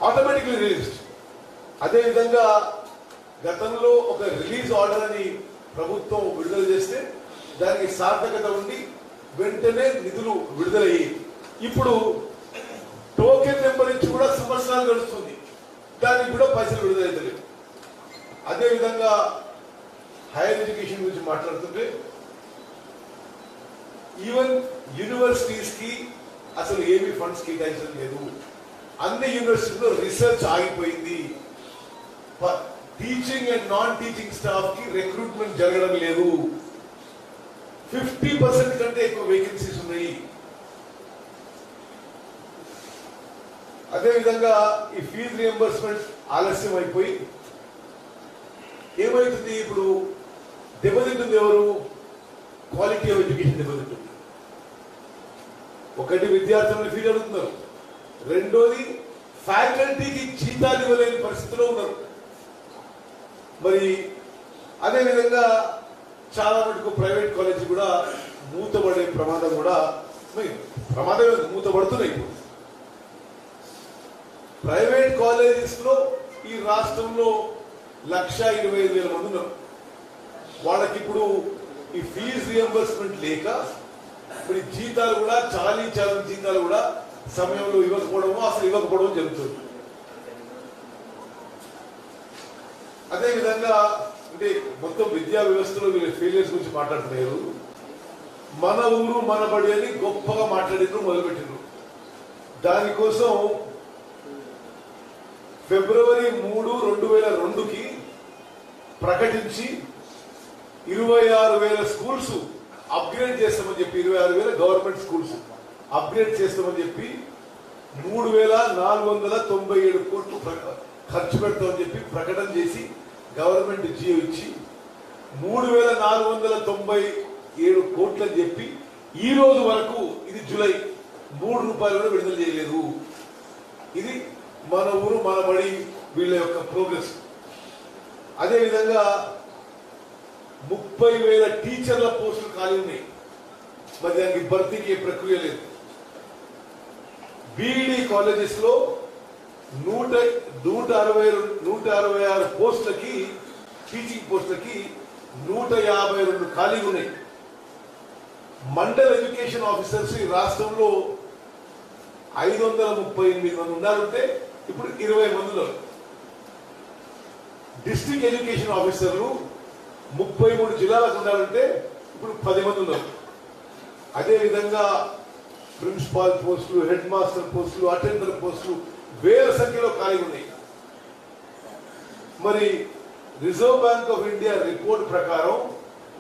Automatically released. అదేవిధంగా గతంలో ఒక రిలీజ్ ఆర్డర్ అని ప్రభుత్వం విడుదల చేస్తే దానికి సార్థకత ఉండి వెంటనే నిధులు విడుదలయ్యి ఇప్పుడు టోకెన్ నెంబర్ నుంచి కూడా సంవత్సరాలు గడుస్తుంది, దానికి కూడా పైసలు విడుదలవుతలేవు. అదేవిధంగా హైయర్ ఎడ్యుకేషన్ గురించి మాట్లాడుతుంటే ఈవెన్ యూనివర్సిటీస్ కి అసలు ఏమి ఫండ్స్ కేటాయించడం లేదు. అన్ని యూనివర్సిటీలో రీసెర్చ్ ఆగిపోయింది. Teaching and non teaching staff కి రిక్రూట్మెంట్ జరగడం లేదు. 50% కంటే ఎక్కువ వేకెన్సీస్ ఉన్నాయి. అదేవిధంగా ఈ ఫీజు రియంబర్స్మెంట్ ఆలస్యం అయిపోయి ఏమైతుంది, ఇప్పుడు దెబ్బతింటుంది ఎవరు? క్వాలిటీ ఆఫ్ ఎడ్యుకేషన్ దెబ్బతింటుంది. ఒకటి విద్యార్థులను ఫీజు అడుగుతున్నారు, రెండోది ఫ్యాకల్టీకి జీతాలు ఇవ్వలేని పరిస్థితిలో ఉన్నారు. మరి అదేవిధంగా చాలా మటుకు ప్రైవేట్ కాలేజీ కూడా మూతపడే ప్రమాదం కూడా మూతపడుతున్నాయి. ఇప్పుడు ప్రైవేట్ కాలేజెస్ లో ఈ రాష్ట్రంలో 1,25,000 మంది ఉన్నారు. వాళ్ళకి ఇప్పుడు ఈ ఫీజు రియంబర్స్మెంట్ లేక ఇప్పుడు జీతాలు కూడా చాలీ జీతాలు కూడా సమయంలో ఇవ్వకపోవడం జరుగుతుంది. అదేవిధంగా అంటే మొత్తం విద్యా వ్యవస్థలో వీళ్ళ ఫెయిలియర్స్ గురించి మాట్లాడుతున్నారు. మన ఊరు మన బడి అని గొప్పగా మాట్లాడినారు, మొదలుపెట్టినారు. దానికోసం ఫిబ్రవరి 3, 2002కి ప్రకటించి 26,000 స్కూల్స్ అప్గ్రేడ్ చేస్తామని చెప్పి, 26,000 గవర్నమెంట్ స్కూల్స్ అప్గ్రేడ్ చేస్తామని చెప్పి 3,497 కోట్లు ఖర్చు పెడతామని చెప్పి ప్రకటన చేసి గవర్నమెంట్ జియో ఇచ్చి 3,497 కోట్లు అని చెప్పి ఈ రోజు వరకు, ఇది జూలై, 3 రూపాయలు కూడా విడుదల చేయలేదు. ఇది మన ఊరు మన బడి వీళ్ళ యొక్క ప్రోగ్రెస్. అదేవిధంగా 30,000 టీచర్ల పోస్టులు ఖాళీ ఉన్నాయి. మరి దానికి భర్తీకి ఏ ప్రక్రియ లేదు. బీఈడి కాలేజెస్ లో 166 పోస్టులకి, టీచింగ్ పోస్టులకి 152 ఖాళీగా ఉన్నాయి. మండల్ ఎడ్యుకేషన్ ఆఫీసర్స్ ఈ రాష్ట్రంలో 538 మంది ఉన్నారంటే ఇప్పుడు 20 మందిలో. డిస్ట్రిక్ట్ ఎడ్యుకేషన్ ఆఫీసర్లు 33 జిల్లాలకు ఉండాలంటే ఇప్పుడు 10 మంది ఉన్నారు. అదేవిధంగా ప్రిన్సిపాల్ పోస్టులు, హెడ్ మాస్టర్ పోస్టులు, అటెండర్ పోస్టులు వేల సంఖ్యలో ఖాళీ ఉన్నాయి. మరి reserve bank of India report ప్రకారం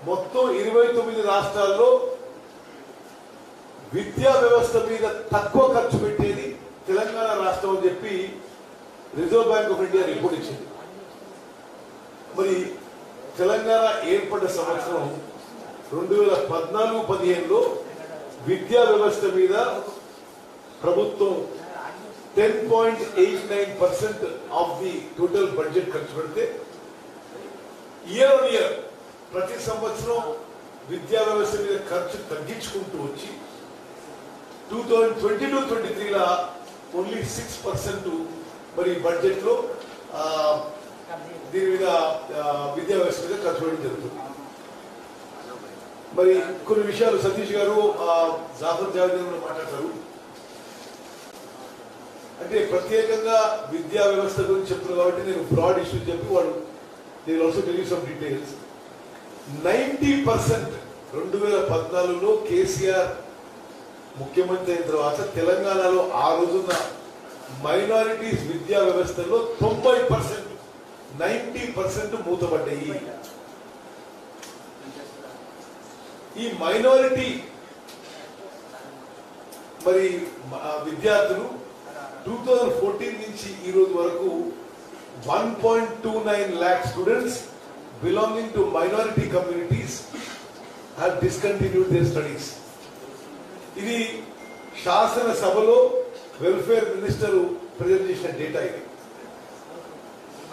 మొత్తం 29 రాష్ట్రాల్లో విద్యా వ్యవస్థ మీద తక్కువ ఖర్చు పెట్టేది తెలంగాణ రాష్ట్రం అని చెప్పి reserve bank of India report ఇచ్చింది. మరి తెలంగాణ ఏర్పడ్డ సంవత్సరం 2014-15లో విద్యా వ్యవస్థ మీద ప్రభుత్వం 10.89% ఆఫ్ ది టోటల్ బడ్జెట్ ఖర్చు పెడితే ఇయర్ ఆన్ ఇయర్ ప్రతి సంవత్సరం విద్యా వ్యవస్థ మీద ఖర్చు తగ్గించుకుంటూ వచ్చి 2022-23లా ఓన్లీ 6% మరి బడ్జెట్ లో దీని మీద విద్యా వ్యవస్థ మీద ఖర్చు పెట్టడం జరుగుతుంది. మరి కొన్ని విషయాలు సతీష్ గారు, జాఫర్ జావేద్ మాట్లాడతారు. అంటే ప్రత్యేకంగా విద్యా వ్యవస్థ గురించి చెప్తున్నారు కాబట్టి నేను బ్రాడ్ ఇష్యూ చెప్పి వాడు నేను also tell you some details. 90% 2014లో కేసీఆర్ ముఖ్యమంత్రి అయిన తర్వాత తెలంగాణలో ఆ రోజున మైనారిటీస్ విద్యా వ్యవస్థలో 90% మూతపడ్డాయి. ఈ మైనారిటీ మరి విద్యార్థులు 2014 నుంచి ఈ రోజు వరకు 1.29 lakh students belonging to minority communities have discontinued their studies. ఇది శాసన సభలో వెల్ఫేర్ మినిస్టర్ ప్రజెంట్ చేసిన డేటా. ఇది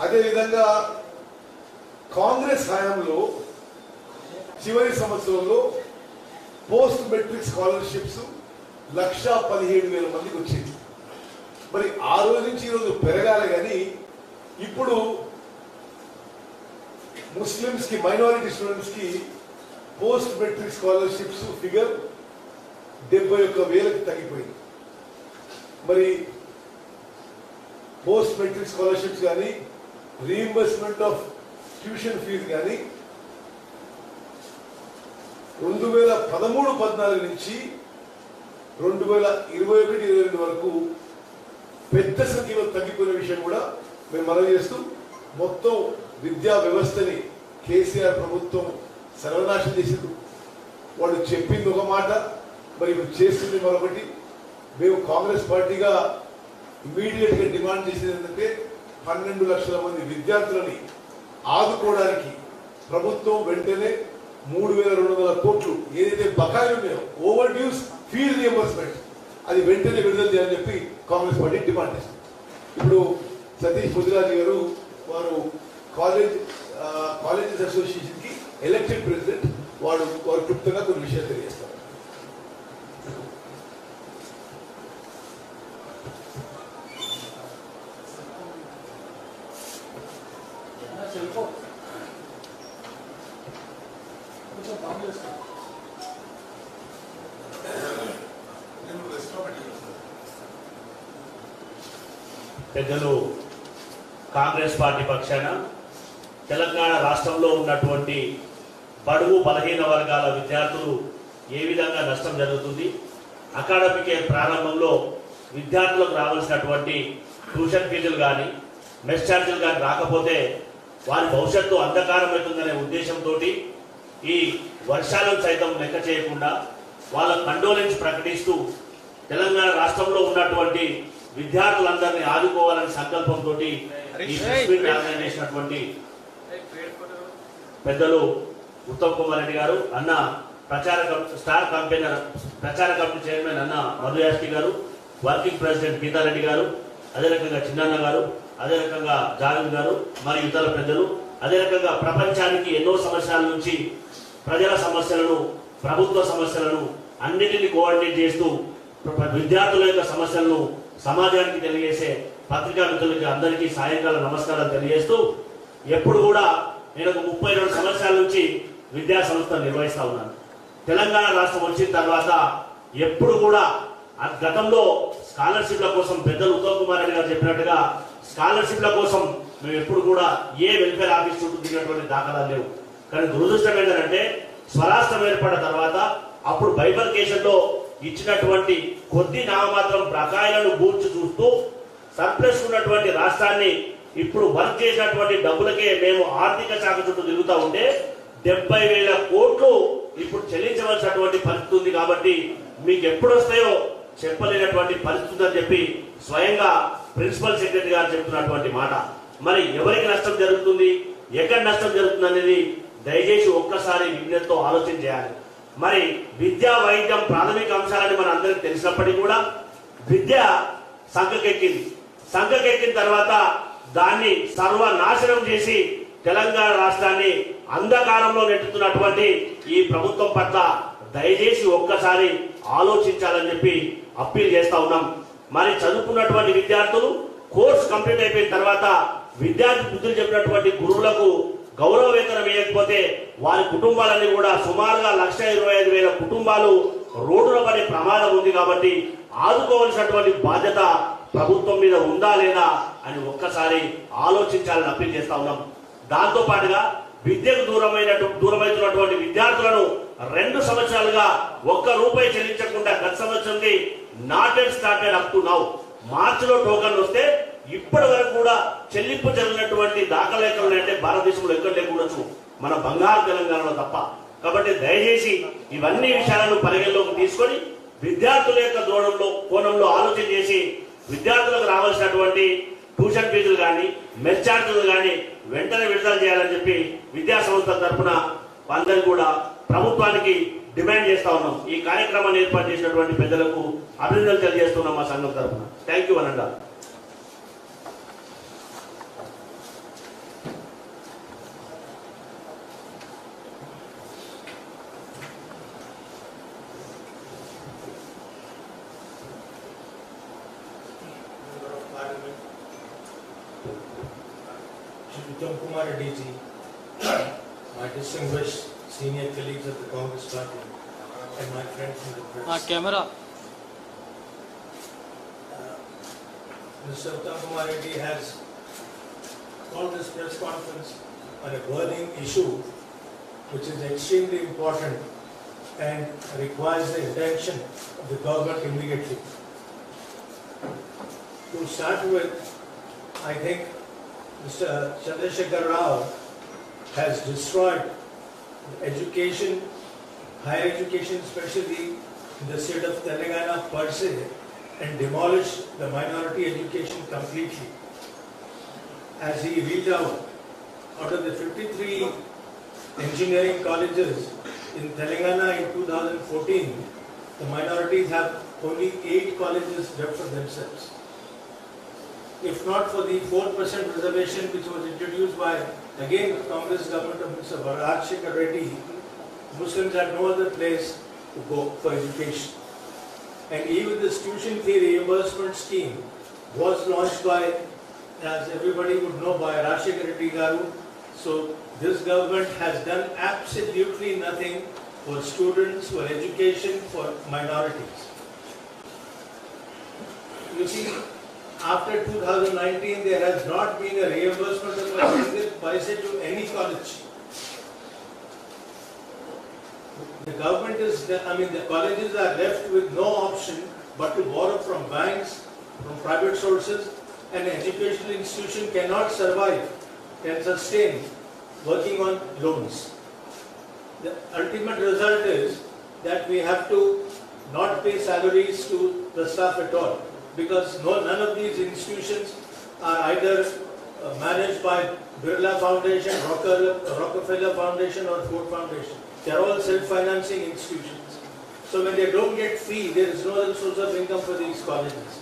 అదేవిధంగా కాంగ్రెస్ హయాంలో చివరి సంవత్సరంలో పోస్ట్ మెట్రిక్ స్కాలర్షిప్స్ 1,17,000 మందికి వచ్చింది. మరి ఆ రోజు నుంచి ఈ రోజు పెరగాలి. కానీ ఇప్పుడు ముస్లిమ్స్ కి, మైనారిటీ స్టూడెంట్స్ కి పోస్ట్ మెట్రిక్ స్కాలర్షిప్స్ ఫిగర్ 71,000కి తగ్గిపోయింది. మరి పోస్ట్ మెట్రిక్ స్కాలర్షిప్స్ కానీ, రీఇంబర్స్మెంట్ ఆఫ్ ట్యూషన్ ఫీజు కానీ 2013-14 నుంచి 2021-22 వరకు పెద్ద సంఖ్యలో తగ్గిపోయిన విషయం కూడా మేము మనవి చేస్తూ, మొత్తం విద్యా వ్యవస్థని కేసీఆర్ ప్రభుత్వం సర్వనాశనం చేసింది. వాళ్ళు చెప్పింది ఒక మాట, మరి ఇప్పుడు చేస్తుంది మరొకటి. మేము కాంగ్రెస్ పార్టీగా ఇమీడియట్ గా డిమాండ్ చేసేది ఏంటంటే 12 లక్షల మంది విద్యార్థులని ఆదుకోవడానికి ప్రభుత్వం వెంటనే 3,200 కోట్లు ఏదైతే బకాయిలు ఉన్నాయో ఓవర్ డ్యూస్ ఫీజు రియంబర్స్మెంట్ అది వెంటనే విడుదల చేయాలని చెప్పి కాంగ్రెస్ పార్టీ డిమాండ్ చేస్తుంది. ఇప్పుడు సతీష్ ముదిరాజు గారు వారు కాలేజెస్ అసోసియేషన్ కి ఎలక్టెడ్ ప్రెసిడెంట్, వారు క్లుప్తంగా కొన్ని విషయాలు తెలియజేస్తారు. పెద్దలు కాంగ్రెస్ పార్టీ పక్షాన తెలంగాణ రాష్ట్రంలో ఉన్నటువంటి బడుగు బలహీన వర్గాల విద్యార్థులు ఏ విధంగా నష్టం జరుగుతుంది, అకాడమిక్ ఇయర్ ప్రారంభంలో విద్యార్థులకు రావాల్సినటువంటి ట్యూషన్ ఫీజులు కానీ, మెస్ ఛార్జీలు కానీ రాకపోతే వారి భవిష్యత్తు అంధకారం అవుతుందనే ఉద్దేశంతో ఈ వర్షాలను సైతం లెక్క చేయకుండా వాళ్ళ కండోలెన్స్ ప్రకటిస్తూ తెలంగాణ రాష్ట్రంలో ఉన్నటువంటి విద్యార్థులందరినీ ఆదుకోవాలనే సంకల్పంతో ఈ ప్రెస్ మీట్ ఆర్గనైజ్ చేసినటువంటి పెద్దలు ఉత్తమ్ కుమార్ రెడ్డి గారు, అన్న స్టార్ కంపెనర్ ప్రచార కమిటీ చైర్మన్ అన్న మధు యాష్కి గారు, వర్కింగ్ ప్రెసిడెంట్ గీతారెడ్డి గారు, అదే రకంగా చిన్నన్న గారు, అదే రకంగా జావేద్ గారు, మరియు ఇతర పెద్దలు, అదే రకంగా ప్రపంచానికి ఎన్నో సంవత్సరాల నుంచి ప్రజల సమస్యలను, ప్రభుత్వ సమస్యలను అన్నిటినీ కోఆర్డినేట్ చేస్తూ విద్యార్థుల యొక్క సమస్యలను సమాజానికి తెలియజేసే పత్రికా మిత్రులకి అందరికీ సాయంకాలం నమస్కారాలు తెలియజేస్తూ, ఎప్పుడు కూడా నేను ఒక 32 సంవత్సరాల నుంచి విద్యా సంస్థ నిర్వహిస్తా ఉన్నాను. తెలంగాణ రాష్ట్రం వచ్చిన తర్వాత ఎప్పుడు కూడా గతంలో స్కాలర్షిప్ల కోసం పెద్దలు ఉత్తమ్ కుమార్ రెడ్డి గారు చెప్పినట్టుగా స్కాలర్షిప్ల కోసం మేము ఎప్పుడు కూడా ఏ వెల్ఫేర్ ఆఫీస్ చుట్టూ తిరిగినటువంటి దాఖలాలు లేవు. కానీ దురదృష్టం ఏంటంటే స్వరాష్ట్రం ఏర్పడిన తర్వాత అప్పుడు బైఫర్కేషన్ లో ఇచ్చినటువంటి కొద్ది నామమాత్రం బకాయిలను బూర్చి చూస్తూ సర్ప్లస్ ఉన్నటువంటి రాష్ట్రాన్ని ఇప్పుడు వర్క్ చేసినటువంటి డబ్బులకే మేము ఆర్థిక శాఖ చుట్టూ తిరుగుతూ ఉంటే 70,000 కోట్లు ఇప్పుడు చెల్లించవలసినటువంటి పరిస్థితి ఉంది. కాబట్టి మీకు ఎప్పుడు వస్తాయో చెప్పలేనటువంటి పరిస్థితి అని చెప్పి స్వయంగా ప్రిన్సిపల్ సెక్రటరీ గారు చెప్తున్నటువంటి మాట. మరి ఎవరికి నష్టం జరుగుతుంది, ఎక్కడ నష్టం జరుగుతుంది అనేది దయచేసి ఒక్కసారి విజ్ఞతతో ఆలోచన చేయాలి. మరి విద్యా వైద్యం ప్రాథమిక అంశాలని మన అందరికి తెలిసినప్పటికీ కూడా విద్య సంఖ్యకెక్కిన తర్వాత దాన్ని సర్వనాశనం చేసి తెలంగాణ రాష్ట్రాన్ని అంధకారంలో నెట్టుతున్నటువంటి ఈ ప్రభుత్వం పట్ల దయచేసి ఒక్కసారి ఆలోచించాలని చెప్పి అప్పీల్ చేస్తా ఉన్నాం. మరి చదువుకున్నటువంటి విద్యార్థులు కోర్స్ కంప్లీట్ అయిపోయిన తర్వాత విద్యార్థి బుద్ధులు చెప్పినటువంటి గురువులకు గౌరవ వేతనం వేయకపోతే వారి కుటుంబాలన్నీ కూడా సుమారుగా 1,25,000 కుటుంబాలు రోడ్డున పడే ప్రమాదం ఉంది. కాబట్టి ఆదుకోవాల్సినటువంటి బాధ్యత ప్రభుత్వం మీద ఉందా లేదా అని ఒక్కసారి ఆలోచించాలని అప్పీల్ చేస్తా ఉన్నాం. దాంతో పాటుగా విద్యకు దూరమవుతున్నటువంటి విద్యార్థులను 2 సంవత్సరాలుగా ₹1 చెల్లించకుండా గత సంవత్సరం knotted started up to now మార్చిలో టోకన్లు వస్తే ఇప్పటి వరకు కూడా చెల్లింపు జరిగినటువంటి దాఖలేఖలు అంటే భారతదేశంలో ఎక్కడ లేకపోవచ్చు, మన బంగారు తెలంగాణలో తప్ప. కాబట్టి దయచేసి ఇవన్నీ విషయాలను పరిగణలోకి తీసుకొని విద్యార్థుల యొక్క కోణంలో ఆలోచన చేసి విద్యార్థులకు రావాల్సినటువంటి ట్యూషన్ ఫీజులు కానీ, మెస్ ఛార్జీలు కానీ వెంటనే విడుదల చేయాలని చెప్పి విద్యా సంస్థల తరఫున అందరూ కూడా ప్రభుత్వానికి డిమాండ్ చేస్తా ఉన్నాం. ఈ కార్యక్రమాన్ని ఏర్పాటు చేసినటువంటి పెద్దలకు అభినందనలు తెలియజేస్తున్నాం మా సంఘం తరఫున. థ్యాంక్ యూ అనండా. Uttam Kumar Reddy ji, my distinguished senior colleagues of the Congress Party, and my friends in the press. Camera. Mr. Uttam Kumar Reddy has called this press conference on a burning issue which is extremely important and requires the attention of the government immediately. To start with, I think Mr. Chandrasekhar Rao has destroyed education, higher education especially in the state of Telangana per se, and demolished the minority education completely. As he read out of the 53 engineering colleges in Telangana in 2014, the minorities have only 8 colleges left for themselves. If not for the 4% reservation which was introduced by, again, the Congress government of Mr. Rajshekar Reddy, Muslims had no other place to go for education. And even this tuition fee reimbursement scheme was launched by, as everybody would know, by Rajshekar Reddy Garu. So this government has done absolutely nothing for students, for education, for minorities. You see, after 2019, there has not been a reimbursement of a single paisa to any college. The government is, the colleges are left with no option but to borrow from banks, from private sources, and an educational institution cannot survive, can sustain working on loans. The ultimate result is that we have to not pay salaries to the staff at all, because none of these institutions are either managed by Birla Foundation, Rockefeller Foundation or Ford Foundation. They are all self-financing institutions. So when they don't get fee, there is no other source of income for these colleges.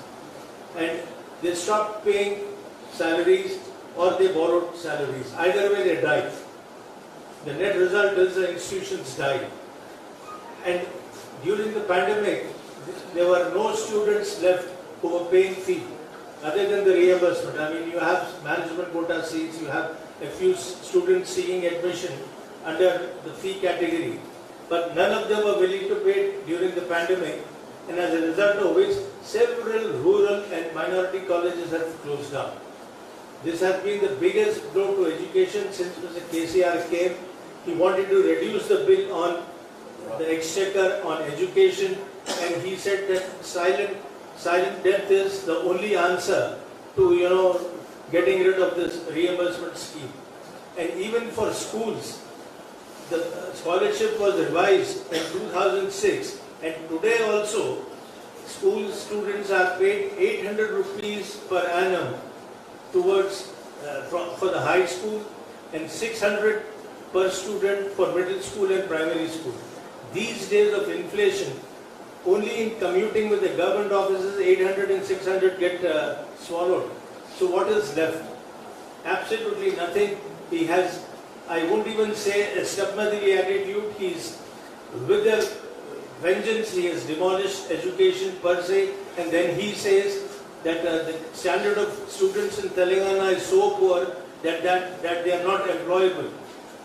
And they stop paying salaries or they borrowed salaries. Either way they die. The net result is the institutions die. And during the pandemic, there were no students left who were paying fee other than the reimbursement. I mean, you have management quota seats, you have a few students seeking admission under the fee category, but none of them were willing to pay during the pandemic, and as a result of which several rural and minority colleges have closed down. This has been the biggest blow to education since Mr. KCR came. He wanted to reduce the bill on the exchequer on education, and he said that silent death is the only answer to getting rid of this reimbursement scheme. And even for schools, the scholarship was revised in 2006, and today also school students are paid 800 rupees per annum towards for the high school and 600 per student for middle school and primary school. These days of inflation, only in commuting with the government offices, 800 and 600 get swallowed. So what is left? Absolutely nothing. He has, I won't even say a stepmotherly attitude. He's with the vengeance. He has demolished education per se, and then he says that the standard of students in Telangana is so poor that they are not employable.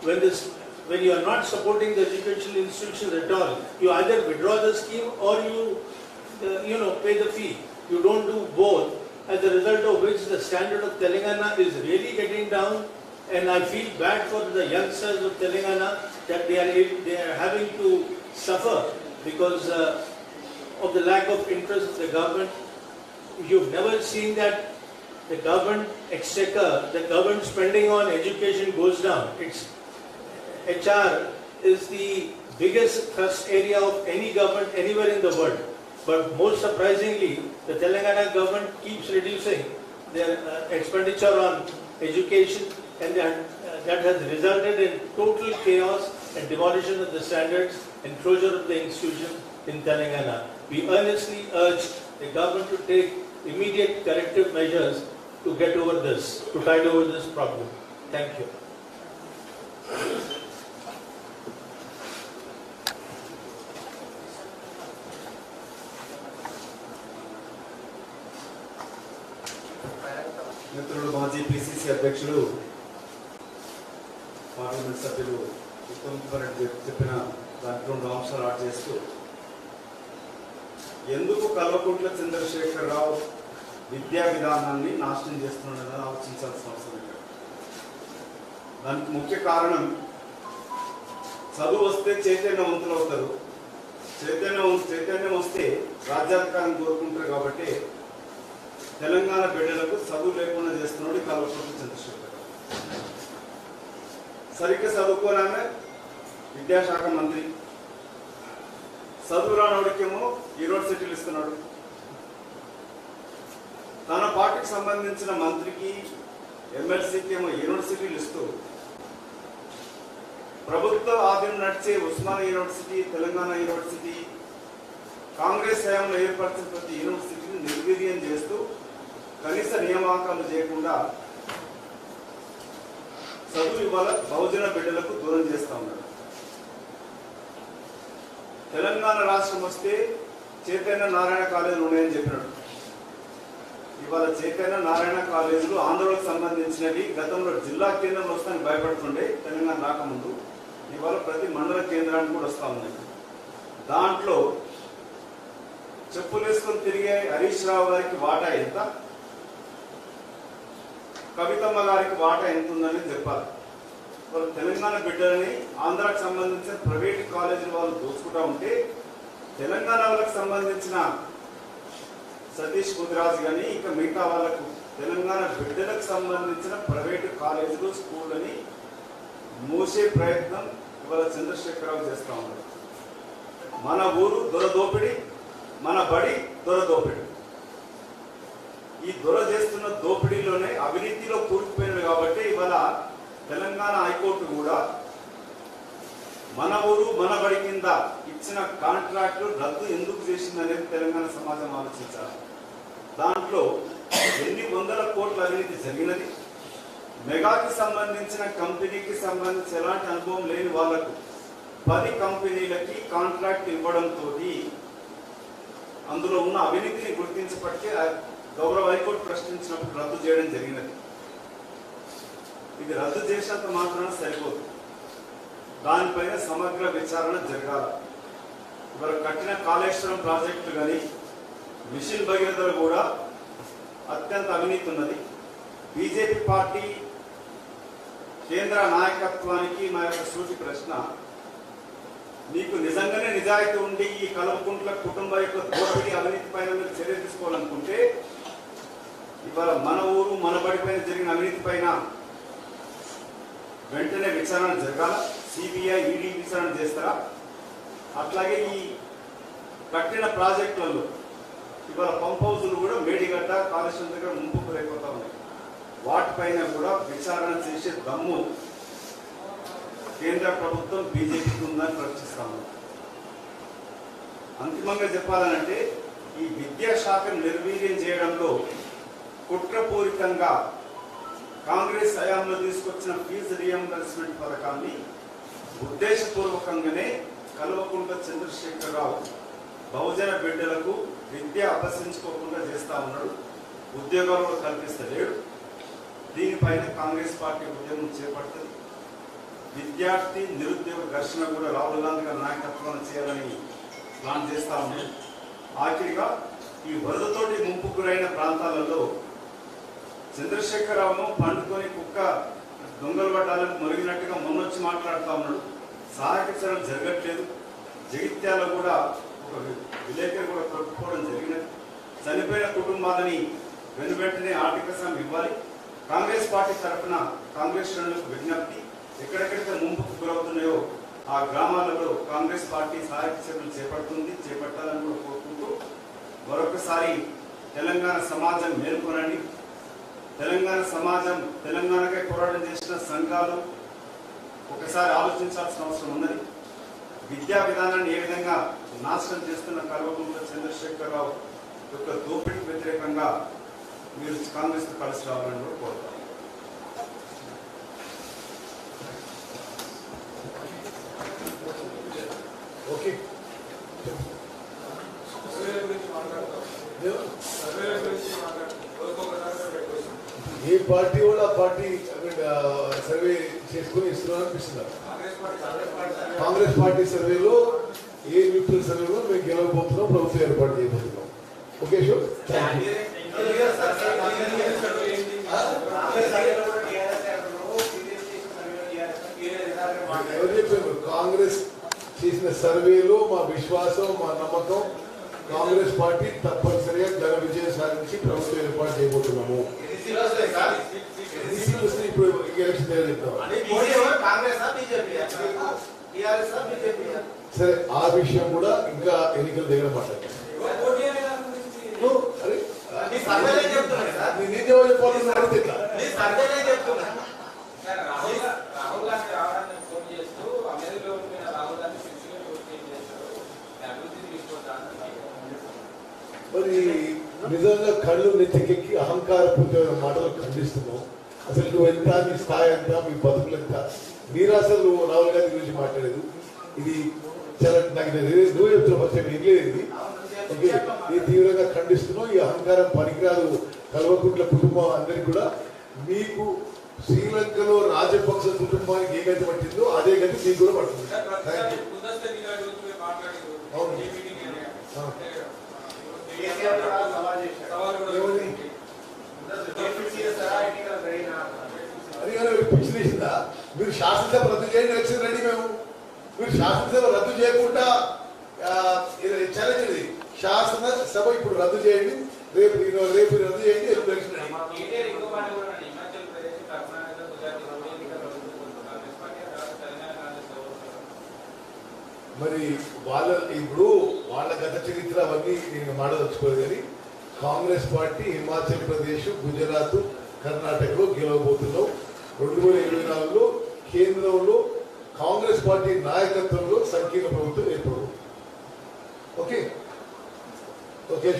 When you are not supporting the educational institutions at all, you either withdraw the scheme or you pay the fee. You don't do both, as a result of which the standard of Telangana is really getting down. And I feel bad for the youngsters of Telangana that they are having to suffer because of the lack of interest of the government. You've never seen that the government exchequer, the government spending on education goes down. HR is the biggest thrust area of any government anywhere in the world. But most surprisingly, the Telangana government keeps reducing their expenditure on education, and that has resulted in total chaos and demolition of the standards and closure of the institutions in Telangana. We earnestly urge the government to take immediate corrective measures to get over this, to tide over this problem. Thank you. మిత్రుడు మాజీ PCC అధ్యక్షుడు parliament సభ్యులు ఉత్తమ్ కుమార్ రెడ్డి చెప్పిన దాంట్లో 2 అంశాలు add చేస్తూ, ఎందుకు కల్వకుంట్ల చంద్రశేఖరరావు విద్యా విధానాన్ని నాశనం చేస్తున్నాడని ఆలోచించాల్సిన అవసరం లేదు. దానికి ముఖ్య కారణం, చదువు వస్తే చైతన్యవంతులు అవుతారు, చైతన్యం వస్తే రాజ్యాధికారం కోరుకుంటారు. కాబట్టి తెలంగాణ బిడ్డలకు చదువు లేకుండా చేస్తున్నాడు కల్వకుంట్ల చంద్రశేఖరరావు. సరిగ్గా చదువుకోరామే విద్యాశాఖ మంత్రి, చదువు రానోడికేమో యూనివర్సిటీలు ఇస్తున్నాడు. తన పార్టీకి సంబంధించిన మంత్రికి, ఎమ్మెల్సీకి ఏమో యూనివర్సిటీలు ఇస్తూ, ప్రభుత్వ ఆధీనం నడిచే ఉస్మానియా యూనివర్సిటీ, తెలంగాణ యూనివర్సిటీ, కాంగ్రెస్ హయాంలో ఏర్పరిచిన ప్రతి యూనివర్సిటీని నిర్వీర్యం చేస్తూ కనీస నియామకాలు చేయకుండా చదువు ఇవాళ బహుజన బిడ్డలకు దూరం చేస్తా ఉన్నారు. తెలంగాణ రాష్ట్రం వస్తే చైతన్య నారాయణ కాలేజీలు ఉన్నాయని చెప్పినాడు. ఇవాళ చైతన్య నారాయణ కాలేజీలు ఆంధ్రలకు సంబంధించినవి గతంలో జిల్లా కేంద్రంలో వస్తానికి భయపడుతుండే తెలంగాణ రాకముందు. ఇవాళ ప్రతి మండల కేంద్రానికి కూడా వస్తా ఉన్నాయి. దాంట్లో చెప్పులు వేసుకొని తిరిగే హరీష్ రావు గారికి వాటా ఎంత, కవితమ్మ గారికి వాటా ఎంత ఉందని చెప్పాలి. వాళ్ళు తెలంగాణ బిడ్డలని ఆంధ్రాకు సంబంధించిన ప్రైవేట్ కాలేజీలు వాళ్ళు దోచుకుంటా ఉంటే, తెలంగాణ వాళ్ళకి సంబంధించిన సతీష్ కుదిరాజు కానీ ఇంకా మిగతా వాళ్ళకు తెలంగాణ బిడ్డలకు సంబంధించిన ప్రైవేటు కాలేజీలు, స్కూళ్ళని మూసే ప్రయత్నం ఇవాళ చంద్రశేఖరరావు చేస్తా ఉన్నారు. మన ఊరు దొరదోపిడి, మన బడి దొరదోపిడి. ఈ దొర చేస్తున్న దోపిడీలోనే అవినీతిలో కూరుకుపోయినాడు. కాబట్టి ఇవాళ తెలంగాణ హైకోర్టు కూడా మన ఊరు మన బడి కింద ఇచ్చిన కాంట్రాక్టులు రద్దు ఎందుకు చేసిందనేది తెలంగాణ సమాజం ఆలోచించాలి. దాంట్లో ఎన్ని వందల కోట్ల అవినీతి జరిగినది, మెగాకి సంబంధించిన కంపెనీకి సంబంధించి ఎలాంటి అనుభవం లేని వాళ్లకు 10 కంపెనీలకి కాంట్రాక్ట్ ఇవ్వడంతో అందులో ఉన్న అవినీతిని గుర్తించబట్టి గౌరవ హైకోర్టు ప్రశ్నించినప్పుడు రద్దు చేయడం జరిగినది. ఇది రద్దు చేసినంత మాత్రాన సరిపోదు, దానిపైన సమగ్ర విచారణ జరగాల. ఇవాళ కట్టిన కాళేశ్వరం ప్రాజెక్టు కానీ మిషన్ భగీరథలో కూడా అత్యంత అవినీతి ఉన్నది. బీజేపీ పార్టీ కేంద్ర నాయకత్వానికి మా యొక్క సూటి ప్రశ్న, మీకు నిజంగానే నిజాయితీ ఉండి ఈ కల్వకుంట్ల కుటుంబ యొక్క దోపిడీ అవినీతి పైన మీరు చర్య తీసుకోవాలనుకుంటే, ఇవాళ మన ఊరు మన బడి పైన జరిగిన అవినీతి పైన వెంటనే విచారణ జరగాల. సిబిఐ, ఈడీ విచారణ చేస్తారా? అట్లాగే ఈ కట్టిన ప్రాజెక్టులలో ఇవాళ పంప్ హౌజులు కూడా మేడిగడ్డ, కాళేశ్వరం దగ్గర ముంపుకు లేకపోతా ఉన్నాయి. వాటిపైన కూడా విచారణ చేసే దమ్ము కేంద్ర ప్రభుత్వం బీజేపీకి ఉందని ప్రశ్నిస్తాము. అంతిమంగా చెప్పాలనంటే, ఈ విద్యాశాఖను నిర్వీర్యం చేయడంలో కుట్రపూరితంగా కాంగ్రెస్ హయాంలో తీసుకొచ్చిన ఫీజు రియంబర్స్మెంట్ పథకాన్ని ఉద్దేశపూర్వకంగానే కల్వకుంట్ల చంద్రశేఖరరావు బహుజన బిడ్డలకు విద్య అభ్యసించుకోకుండా చేస్తా ఉన్నాడు. ఉద్యోగాలు కల్పిస్తలేడు. దీనిపైన కాంగ్రెస్ పార్టీ ఉద్యమం చేపడుతుంది. విద్యార్థి నిరుద్యోగ ఘర్షణ కూడా రాహుల్ గాంధీ గారి నాయకత్వాన్ని చేయాలని ప్లాన్ చేస్తా ఉన్నాడు. ఆఖరిగా ఈ వరదతోటి ముంపు గురైన ప్రాంతాలలో చంద్రశేఖరరావును పండుకొని కుక్క దొంగలు పట్టాలకు మొరిగినట్టుగా మొన్నొచ్చి మాట్లాడుతూ ఉన్నాడు. సహాయక చర్యలు జరగట్లేదు. జగిత్యాల కూడా ఒక విలేకరు కూడా కొట్టుకోవడం జరిగినది. చనిపోయిన కుటుంబాలని వెనువెంటనే ఆర్థిక సాయం ఇవ్వాలి. కాంగ్రెస్ పార్టీ తరఫున కాంగ్రెస్ శ్రేణులకు విజ్ఞప్తి, ఎక్కడెక్కడైతే ముంపుకు గురవుతున్నాయో ఆ గ్రామాలలో కాంగ్రెస్ పార్టీ సహాయక చర్యలు చేపట్టాలని కూడా కోరుకుంటూ, మరొకసారి తెలంగాణ సమాజం మేల్కొనండి. తెలంగాణ సమాజం, తెలంగాణకై పోరాటం చేసిన సంఘాలు ఒకసారి ఆలోచించాల్సిన అవసరం ఉన్నది. విద్యా విధానాన్ని ఏ విధంగా నాశనం చేస్తున్న కల్వకుంట్ల చంద్రశేఖరరావు యొక్క దోపిడీకి వ్యతిరేకంగా మీరు కాంగ్రెస్తో కలిసి రావాలని కూడా కోరుతారు. ఓకే, సర్వేల గురించి మాట్లాడతాం. ఏ పార్టీ వాళ్ళు ఆ పార్టీ సర్వే చేసుకుని ఇస్తున్నారు అనిపిస్తున్నారు. కాంగ్రెస్ పార్టీ సర్వేలో ఏ న్యూట్రల్ సర్వేలో మేము గెలవబోతున్నాం, ప్రభుత్వం ఏర్పాటు చేయబోతున్నాం. Okay sure. ఎవరు చెప్పారు? కాంగ్రెస్ చేసిన సర్వేలో మా విశ్వాసం, మా నమ్మకం, కాంగ్రెస్ పార్టీ తప్పనిసరిగా ఘన విజయం సాధించి ప్రభుత్వం ఏర్పాటు చేయబోతున్నాము. ఇప్పుడు ఎలక్షన్ సరే, ఆ విషయం కూడా ఇంకా ఎన్నికల దగ్గర మాట్లాడారు. నేను చెప్పాలని అడిగితే ఎట్లా? మరి నిజంగా కళ్ళు నెత్తికెక్కి అహంకారపూరితమైన మాటలు ఖండిస్తున్నాం. అసలు నువ్వు ఎంత, నీ స్థాయి ఎంత, మీ బతుకులు ఎంత, మీరు అసలు రాహుల్ గాంధీ గురించి మాట్లాడేది ఇది చాలా నాకు నువ్వు చెప్తున్న పక్షం మిగిలేదు. ఓకే, ఈ తీవ్రంగా ఖండిస్తున్నాం. ఈ అహంకారం పనికిరాదు. కల్వకుంట్ల కుటుంబం అందరికీ కూడా మీకు శ్రీలంకలో రాజపక్ష కుటుంబానికి ఏ గతి పట్టిందో అదే గతి మీకు కూడా పడుతుంది. పిచ్చిలేసిందా? మీరు శాసనసభ రద్దు చేయండి, ఎలక్షన్ రెడీ మేము. మీరు శాసనసభ రద్దు చేయకుండా ఛాలెంజ్, శాసనసభ ఇప్పుడు రద్దు చేయండి, రేపు రద్దు చేయండి, ఎలక్షన్ రెడీ. మరి ఇప్పుడు వాళ్ళ గత చరిత్ర అవన్నీ నేను మాట్లాడదలుచుకోలేదు. కానీ కాంగ్రెస్ పార్టీ హిమాచల్ ప్రదేశ్, గుజరాత్, కర్ణాటకలో గెలవబోతున్నాం. 2024లో కేంద్రంలో కాంగ్రెస్ పార్టీ నాయకత్వంలో సంకీర్ణ ప్రభుత్వం ఏర్పడు. Okay okay.